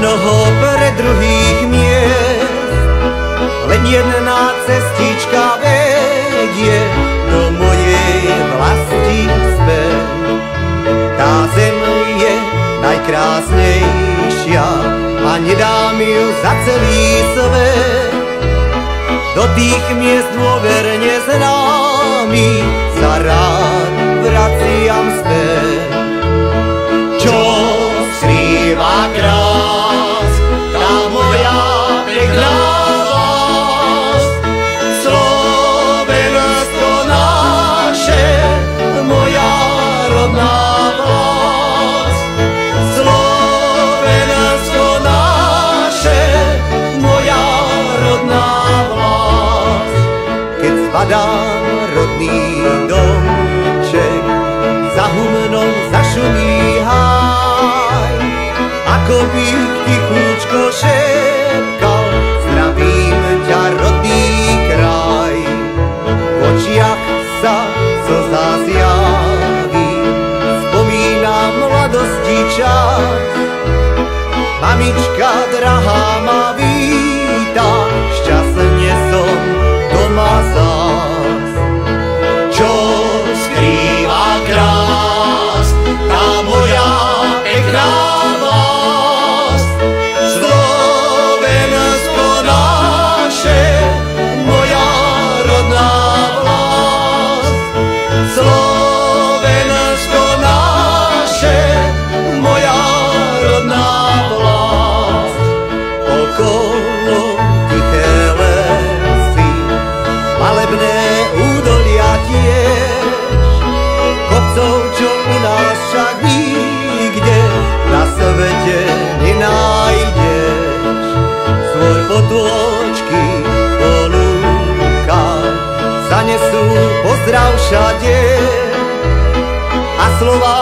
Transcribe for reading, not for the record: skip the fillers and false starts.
mnoho pre druhých miest, len jedna cestička vedie do mojej vlasti späť. Tá zem je najkrásnejšia a nedám ju za celý svet. Do tých miest dôverne známy sa rád vraciam späť. Čo skrýva krás, tá moja pekná vlast, Slovensko naše, moja rodná vlast. Slovensko naše, moja rodná vlast. Keď zbadám rodný domček, za humnom zašumí háj, ako by tichúčko šepkal, zdravím ťa rodný kraj. V očiach sa slza zjaví, spomínam mladosti čas. Mamička drahá ma víta, šťastne som doma zás. Čo skrýva krás, tá moja pekná vlast, Slovensko naše, moja rodná vlast. Slovensko naše, moja rodná vlast. Okolo tiché lesy, malebné údolia tiež, kopcov, čo u nás však nikde na svete nenájdeš. Svoj potôčky po lúkach zanesú pozdrav všade a slova